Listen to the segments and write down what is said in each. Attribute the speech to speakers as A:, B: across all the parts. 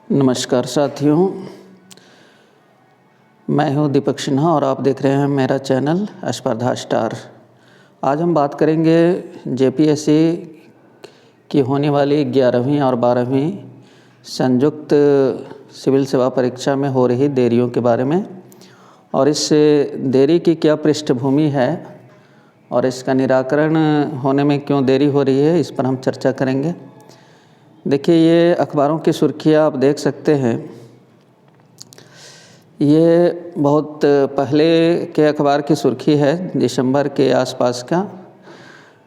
A: नमस्कार साथियों, मैं हूं दीपक सिन्हा और आप देख रहे हैं मेरा चैनल स्पर्धा स्टार। आज हम बात करेंगे जेपीएससी की होने वाली 11वीं और 12वीं संयुक्त सिविल सेवा परीक्षा में हो रही देरियों के बारे में और इस देरी की क्या पृष्ठभूमि है और इसका निराकरण होने में क्यों देरी हो रही है, इस पर हम चर्चा करेंगे। देखिए, ये अखबारों की सुर्खियाँ आप देख सकते हैं। ये बहुत पहले के अखबार की सुर्खी है, दिसंबर के आसपास का,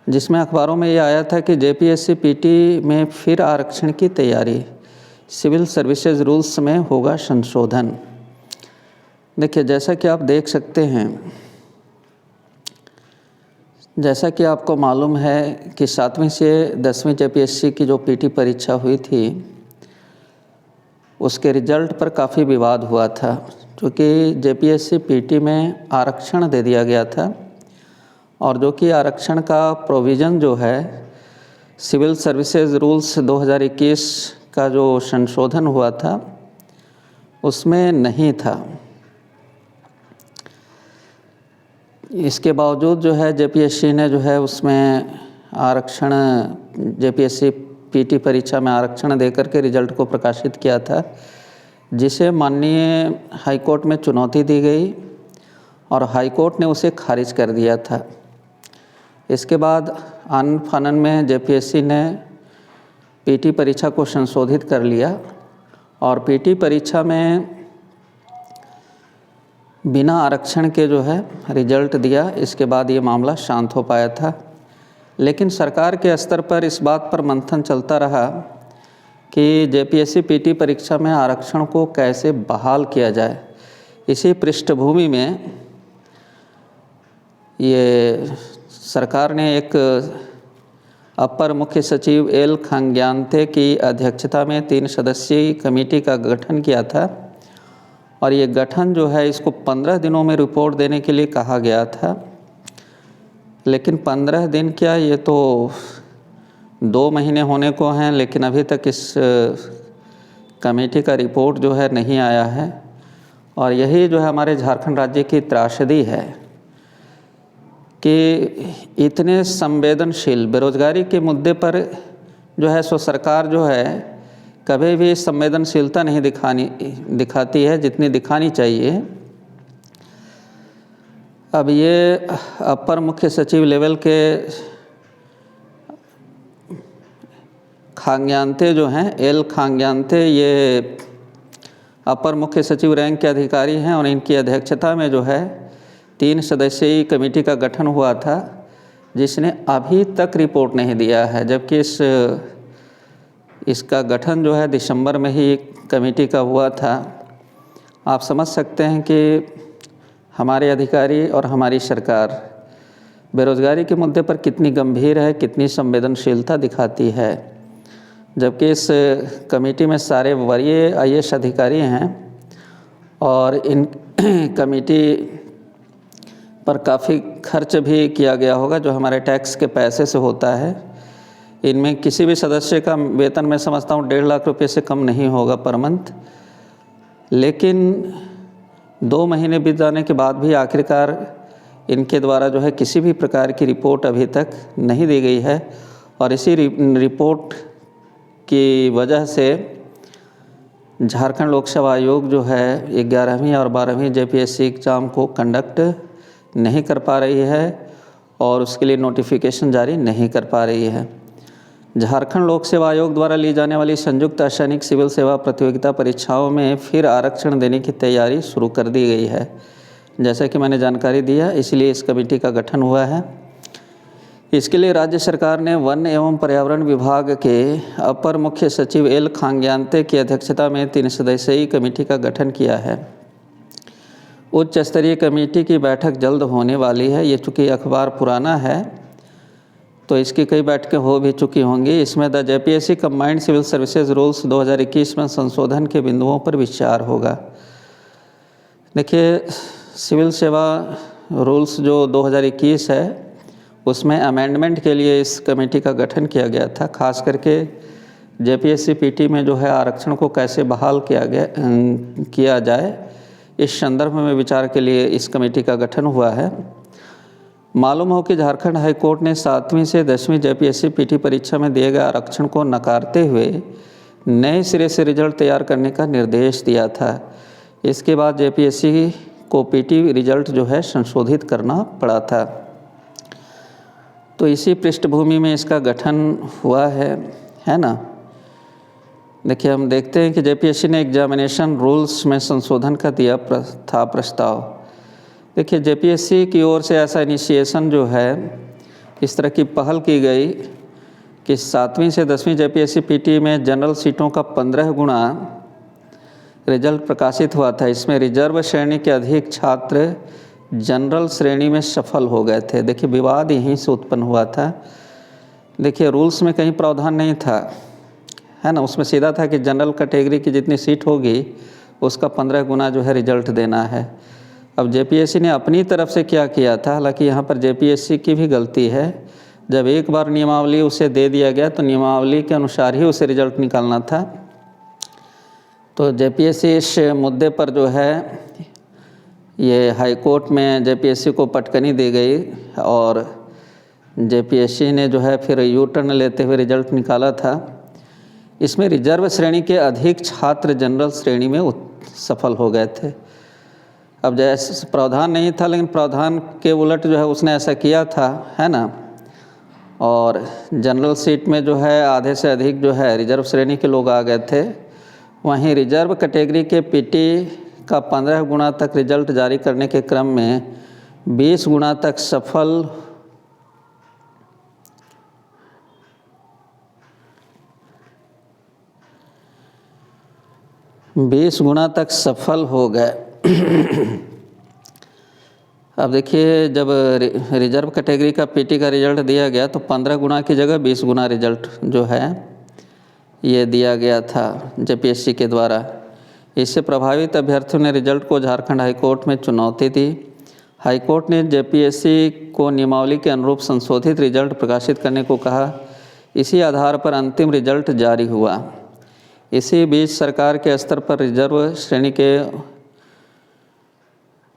A: जिसमें अखबारों में ये आया था कि जेपीएससी पीटी में फिर आरक्षण की तैयारी, सिविल सर्विसेज रूल्स में होगा संशोधन। देखिए, जैसा कि आप देख सकते हैं, जैसा कि आपको मालूम है कि 7वीं से 10वीं जेपीएससी की जो पीटी परीक्षा हुई थी, उसके रिजल्ट पर काफ़ी विवाद हुआ था, क्योंकि जेपीएससी पीटी में आरक्षण दे दिया गया था और जो कि आरक्षण का प्रोविज़न जो है सिविल सर्विसेज रूल्स 2021 का जो संशोधन हुआ था उसमें नहीं था। इसके बावजूद जो है जेपीएससी ने जो है उसमें आरक्षण, जेपीएससी पीटी परीक्षा में आरक्षण देकर के रिजल्ट को प्रकाशित किया था, जिसे माननीय हाईकोर्ट में चुनौती दी गई और हाईकोर्ट ने उसे खारिज कर दिया था। इसके बाद आनन फानन में जेपीएससी ने पीटी परीक्षा को संशोधित कर लिया और पीटी परीक्षा में बिना आरक्षण के जो है रिजल्ट दिया। इसके बाद ये मामला शांत हो पाया था, लेकिन सरकार के स्तर पर इस बात पर मंथन चलता रहा कि जेपीएससी पीटी परीक्षा में आरक्षण को कैसे बहाल किया जाए। इसी पृष्ठभूमि में ये सरकार ने एक अपर मुख्य सचिव एल खांग्यान्ते की अध्यक्षता में 3 सदस्यीय कमेटी का गठन किया था और ये गठन जो है इसको 15 दिनों में रिपोर्ट देने के लिए कहा गया था। लेकिन 15 दिन क्या, ये तो 2 महीने होने को हैं, लेकिन अभी तक इस कमेटी का रिपोर्ट जो है नहीं आया है। और यही जो है हमारे झारखंड राज्य की त्रासदी है कि इतने संवेदनशील बेरोजगारी के मुद्दे पर जो है सो सरकार जो है कभी भी संवेदनशीलता नहीं दिखाती है जितनी दिखानी चाहिए। अब ये अपर मुख्य सचिव लेवल के खांग्यान्ते जो हैं, एल खांग्यान्ते, ये अपर मुख्य सचिव रैंक के अधिकारी हैं और इनकी अध्यक्षता में जो है 3 सदस्यीय कमेटी का गठन हुआ था, जिसने अभी तक रिपोर्ट नहीं दिया है, जबकि इसका गठन जो है दिसंबर में ही कमेटी का हुआ था। आप समझ सकते हैं कि हमारे अधिकारी और हमारी सरकार बेरोजगारी के मुद्दे पर कितनी गंभीर है, कितनी संवेदनशीलता दिखाती है, जबकि इस कमेटी में सारे वरीय आईएएस अधिकारी हैं और इन कमेटी पर काफ़ी खर्च भी किया गया होगा जो हमारे टैक्स के पैसे से होता है। इनमें किसी भी सदस्य का वेतन मैं समझता हूँ 1.5 लाख रुपये से कम नहीं होगा पर मंथ। लेकिन 2 महीने बीत जाने के बाद भी आखिरकार इनके द्वारा जो है किसी भी प्रकार की रिपोर्ट अभी तक नहीं दी गई है और इसी रिपोर्ट की वजह से झारखंड लोक सेवा आयोग जो है 11वीं और 12वीं जेपीएससी एग्ज़ाम को कंडक्ट नहीं कर पा रही है और उसके लिए नोटिफिकेशन जारी नहीं कर पा रही है। झारखंड लोक सेवा आयोग द्वारा ली जाने वाली संयुक्त असैनिक सिविल सेवा प्रतियोगिता परीक्षाओं में फिर आरक्षण देने की तैयारी शुरू कर दी गई है, जैसा कि मैंने जानकारी दिया। इसलिए इस कमेटी का गठन हुआ है। इसके लिए राज्य सरकार ने वन एवं पर्यावरण विभाग के अपर मुख्य सचिव एल खांग्यान्ते की अध्यक्षता में 3 सदस्यीय कमेटी का गठन किया है। उच्च स्तरीय कमेटी की बैठक जल्द होने वाली है। ये चूँकि अखबार पुराना है तो इसकी कई बैठकें हो भी चुकी होंगी। इसमें the JPSC combined civil services rules 2021 में संशोधन के बिंदुओं पर विचार होगा। देखिए, सिविल सेवा रूल्स जो 2021 है उसमें अमेंडमेंट के लिए इस कमेटी का गठन किया गया था। खास करके जेपीएससी पीटी में जो है आरक्षण को कैसे बहाल किया जाए, इस संदर्भ में विचार के लिए इस कमेटी का गठन हुआ है। मालूम हो कि झारखंड हाईकोर्ट ने 7वीं से 10वीं जेपीएससी पीटी परीक्षा में दिए गए आरक्षण को नकारते हुए नए सिरे से रिजल्ट तैयार करने का निर्देश दिया था। इसके बाद जेपीएससी को पीटी रिजल्ट जो है संशोधित करना पड़ा था। तो इसी पृष्ठभूमि में इसका गठन हुआ है ना। देखिए, हम देखते हैं कि जेपीएससी ने एग्जामिनेशन रूल्स में संशोधन का दिया था प्रस्ताव। देखिए, जेपीएससी की ओर से ऐसा इनिशिएशन जो है, इस तरह की पहल की गई कि 7वीं से 10वीं जेपीएससी पीटी में जनरल सीटों का 15 गुना रिजल्ट प्रकाशित हुआ था। इसमें रिजर्व श्रेणी के अधिक छात्र जनरल श्रेणी में सफल हो गए थे। देखिए, विवाद यहीं से उत्पन्न हुआ था। देखिए, रूल्स में कहीं प्रावधान नहीं था, है ना। उसमें सीधा था कि जनरल कैटेगरी की जितनी सीट होगी उसका 15 गुना जो है रिजल्ट देना है। अब जेपीएससी ने अपनी तरफ से क्या किया था, हालांकि यहाँ पर जेपीएससी की भी गलती है। जब एक बार नियमावली उसे दे दिया गया तो नियमावली के अनुसार ही उसे रिजल्ट निकालना था। तो जेपीएससी इस मुद्दे पर जो है ये हाई कोर्ट में जेपीएससी को पटकनी दी गई और जेपीएससी ने जो है फिर यू टर्न लेते हुए रिजल्ट निकाला था। इसमें रिजर्व श्रेणी के अधिक छात्र जनरल श्रेणी में सफल हो गए थे। अब जैसे प्रावधान नहीं था, लेकिन प्रावधान के उलट जो है उसने ऐसा किया था, है ना। और जनरल सीट में जो है आधे से अधिक जो है रिजर्व श्रेणी के लोग आ गए थे। वहीं रिजर्व कैटेगरी के पीटी का 15 गुना तक रिजल्ट जारी करने के क्रम में 20 गुना तक सफल हो गए। अब देखिए, जब रिजर्व कैटेगरी का पीटी का रिजल्ट दिया गया तो 15 गुना की जगह 20 गुना रिजल्ट जो है ये दिया गया था जेपीएससी के द्वारा। इससे प्रभावित अभ्यर्थियों ने रिजल्ट को झारखंड हाईकोर्ट में चुनौती दी। हाईकोर्ट ने जेपीएससी को नियमावली के अनुरूप संशोधित रिजल्ट प्रकाशित करने को कहा। इसी आधार पर अंतिम रिजल्ट जारी हुआ। इसी बीच सरकार के स्तर पर रिजर्व श्रेणी के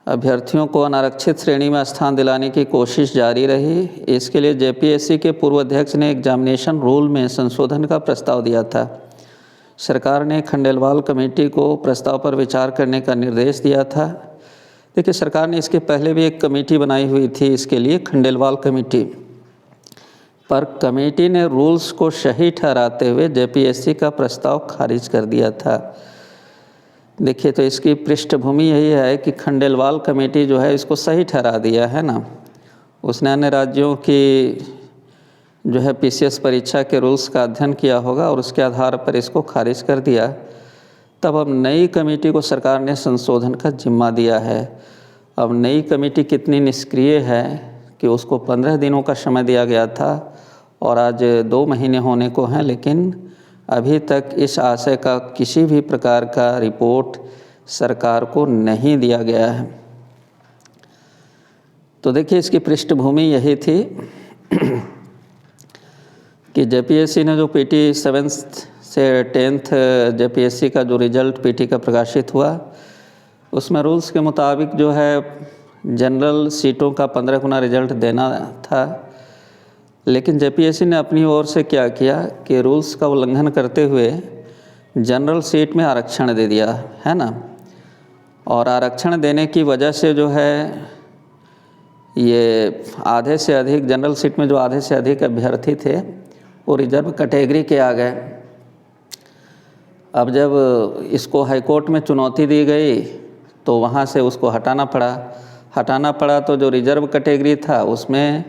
A: अभ्यर्थियों को अनारक्षित श्रेणी में स्थान दिलाने की कोशिश जारी रही। इसके लिए जेपीएससी के पूर्व अध्यक्ष ने एग्जामिनेशन रूल में संशोधन का प्रस्ताव दिया था। सरकार ने खंडेलवाल कमेटी को प्रस्ताव पर विचार करने का निर्देश दिया था। देखिए, सरकार ने इसके पहले भी एक कमेटी बनाई हुई थी इसके लिए, खंडेलवाल कमेटी, पर कमेटी ने रूल्स को सही ठहराते हुए जेपीएससी का प्रस्ताव खारिज कर दिया था। देखिए, तो इसकी पृष्ठभूमि यही है कि खंडेलवाल कमेटी जो है इसको सही ठहरा दिया, है ना। उसने अन्य राज्यों की जो है पीसीएस परीक्षा के रूल्स का अध्ययन किया होगा और उसके आधार पर इसको खारिज कर दिया। तब अब नई कमेटी को सरकार ने संशोधन का जिम्मा दिया है। अब नई कमेटी कितनी निष्क्रिय है कि उसको 15 दिनों का समय दिया गया था और आज 2 महीने होने को हैं, लेकिन अभी तक इस आशय का किसी भी प्रकार का रिपोर्ट सरकार को नहीं दिया गया है। तो देखिए, इसकी पृष्ठभूमि यही थी कि जेपीएससी ने जो पीटी 7th से 10th जेपीएससी का जो रिजल्ट पीटी का प्रकाशित हुआ, उसमें रूल्स के मुताबिक जो है जनरल सीटों का 15 गुना रिजल्ट देना था। लेकिन जेपीएससी ने अपनी ओर से क्या किया कि रूल्स का उल्लंघन करते हुए जनरल सीट में आरक्षण दे दिया, है ना। और आरक्षण देने की वजह से जो है ये आधे से अधिक जनरल सीट में जो आधे से अधिक अभ्यर्थी थे वो रिजर्व कैटेगरी के आ गए। अब जब इसको हाईकोर्ट में चुनौती दी गई तो वहाँ से उसको हटाना पड़ा। तो जो रिजर्व कैटेगरी था उसमें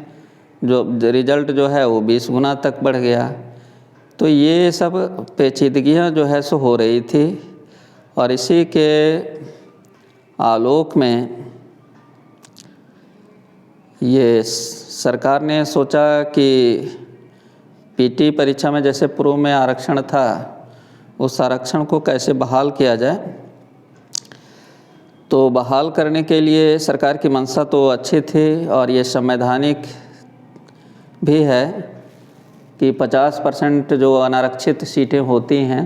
A: जो रिजल्ट जो है वो 20 गुना तक बढ़ गया। तो ये सब पेचीदगियाँ जो है सो हो रही थी और इसी के आलोक में ये सरकार ने सोचा कि पीटी परीक्षा में जैसे पूर्व में आरक्षण था, उस आरक्षण को कैसे बहाल किया जाए। तो बहाल करने के लिए सरकार की मंशा तो अच्छी थी और ये संवैधानिक भी है कि 50% जो अनारक्षित सीटें होती हैं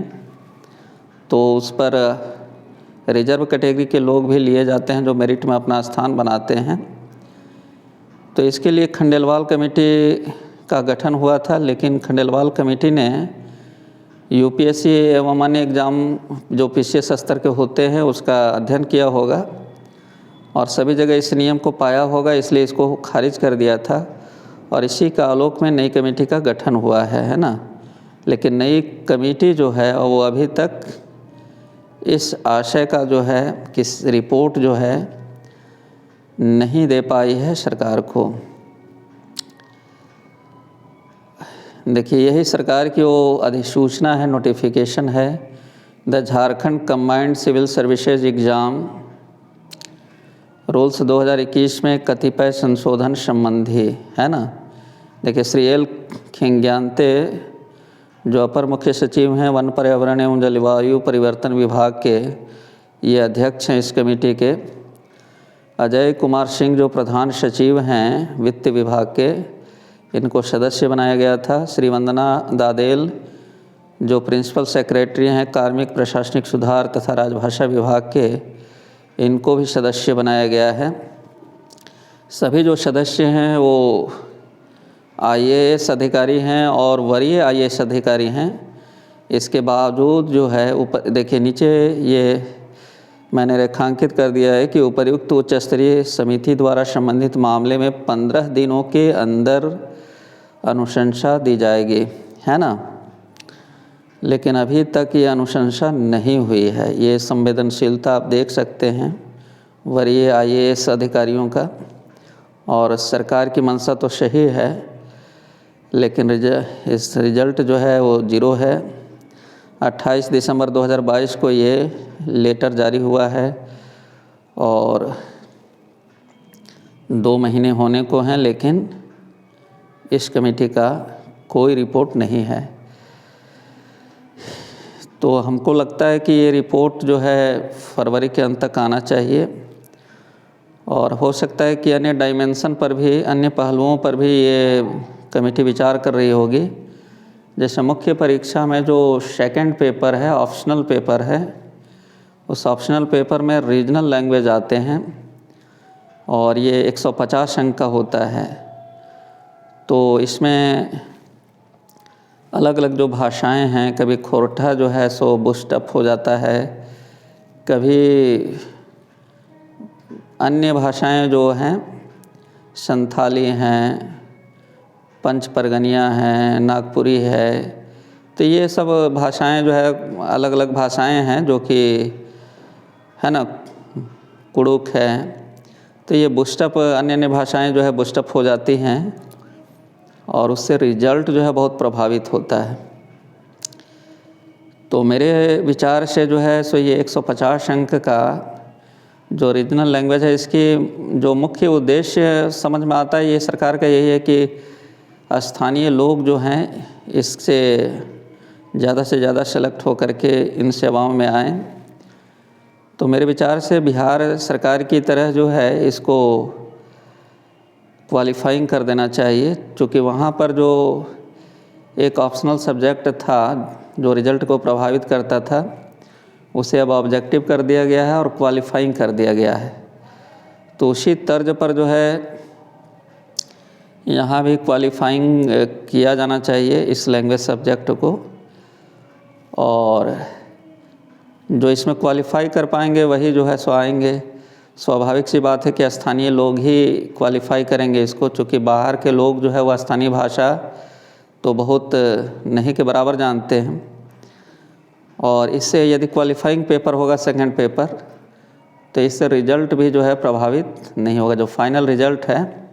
A: तो उस पर रिजर्व कैटेगरी के लोग भी लिए जाते हैं जो मेरिट में अपना स्थान बनाते हैं। तो इसके लिए खंडेलवाल कमेटी का गठन हुआ था, लेकिन खंडेलवाल कमेटी ने यूपीएससी एवं अन्य एग्ज़ाम जो पीसीएस स्तर के होते हैं उसका अध्ययन किया होगा और सभी जगह इस नियम को पाया होगा, इसलिए इसको खारिज कर दिया था और इसी का आलोक में नई कमेटी का गठन हुआ है ना। लेकिन नई कमेटी जो है वो अभी तक इस आशय का जो है किस रिपोर्ट जो है नहीं दे पाई है सरकार को। देखिए, यही सरकार की वो अधिसूचना है, नोटिफिकेशन है, the Jharkhand combined civil services exam rules 2021 में कतिपय संशोधन संबंधी, है ना। देखिए, श्री एल खिंग्यांते जो अपर मुख्य सचिव हैं वन पर्यावरण एवं जलवायु परिवर्तन विभाग के, ये अध्यक्ष हैं इस कमेटी के। अजय कुमार सिंह जो प्रधान सचिव हैं वित्त विभाग के, इनको सदस्य बनाया गया था। श्री वंदना दादेल जो प्रिंसिपल सेक्रेटरी हैं कार्मिक प्रशासनिक सुधार तथा राजभाषा विभाग के, इनको भी सदस्य बनाया गया है। सभी जो सदस्य हैं वो आईएएस अधिकारी हैं और वरीय आईएएस अधिकारी हैं। इसके बावजूद जो है ऊपर देखिए नीचे ये मैंने रेखांकित कर दिया है कि उपर्युक्त उच्च स्तरीय समिति द्वारा संबंधित मामले में 15 दिनों के अंदर अनुशंसा दी जाएगी, है ना। लेकिन अभी तक ये अनुशंसा नहीं हुई है। ये संवेदनशीलता आप देख सकते हैं वरीय आईएएस अधिकारियों का, और सरकार की मंशा तो सही है लेकिन इस रिजल्ट जो है वो 0 है। 28 दिसंबर 2022 को ये लेटर जारी हुआ है और 2 महीने होने को हैं, लेकिन इस कमेटी का कोई रिपोर्ट नहीं है। तो हमको लगता है कि ये रिपोर्ट जो है फरवरी के अंत तक आना चाहिए और हो सकता है कि अन्य डायमेंशन पर भी, अन्य पहलुओं पर भी ये कमेटी विचार कर रही होगी। जैसे मुख्य परीक्षा में जो सेकंड पेपर है, ऑप्शनल पेपर है, उस ऑप्शनल पेपर में रीजनल लैंग्वेज आते हैं और ये 150 अंक का होता है। तो इसमें अलग अलग जो भाषाएं हैं, कभी खोरठा जो है सो बुस्टअप हो जाता है, कभी अन्य भाषाएं जो हैं संथाली हैं, पंच परगनिया हैं, नागपुरी है। तो ये सब भाषाएं जो है अलग अलग भाषाएं हैं जो कि है ना, कुड़ुक है। तो ये बुस्टअप, अन्य अन्य भाषाएं जो है बुस्टअप हो जाती हैं और उससे रिजल्ट जो है बहुत प्रभावित होता है। तो मेरे विचार से जो है सो ये 150 अंक का जो रीजनल लैंग्वेज है, इसकी जो मुख्य उद्देश्य समझ में आता है ये सरकार का यही है कि स्थानीय लोग जो हैं इससे ज़्यादा से ज़्यादा सेलेक्ट हो करके इन सेवाओं में आएँ। तो मेरे विचार से बिहार सरकार की तरह जो है इसको क्वालिफाइंग कर देना चाहिए, क्योंकि वहाँ पर जो एक ऑप्शनल सब्जेक्ट था जो रिज़ल्ट को प्रभावित करता था, उसे अब ऑब्जेक्टिव कर दिया गया है और क्वालिफाइंग कर दिया गया है। तो उसी तर्ज पर जो है यहाँ भी क्वालिफाइंग किया जाना चाहिए इस लैंग्वेज सब्जेक्ट को, और जो इसमें क्वालिफाई कर पाएंगे वही जो है सो आएंगे। स्वाभाविक सी बात है कि स्थानीय लोग ही क्वालिफाई करेंगे इसको, चूँकि बाहर के लोग जो है वह स्थानीय भाषा तो बहुत नहीं के बराबर जानते हैं। और इससे यदि क्वालिफाइंग पेपर होगा सेकंड पेपर, तो इससे रिज़ल्ट भी जो है प्रभावित नहीं होगा, जो फाइनल रिज़ल्ट है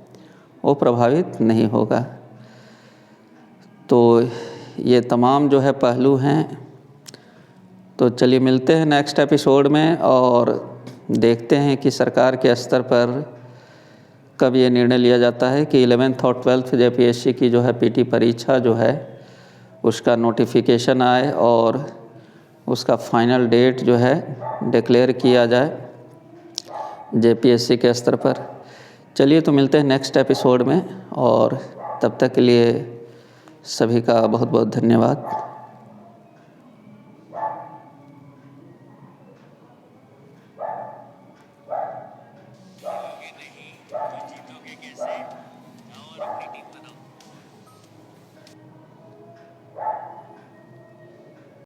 A: वो प्रभावित नहीं होगा। तो ये तमाम जो है पहलू हैं। तो चलिए मिलते हैं नेक्स्ट एपिसोड में और देखते हैं कि सरकार के स्तर पर कब ये निर्णय लिया जाता है कि 11th और 12th जेपीएससी की जो है पीटी परीक्षा जो है उसका नोटिफिकेशन आए और उसका फाइनल डेट जो है डिक्लेयर किया जाए जेपीएससी के स्तर पर। चलिए तो मिलते हैं नेक्स्ट एपिसोड में, और तब तक के लिए सभी का बहुत बहुत धन्यवाद।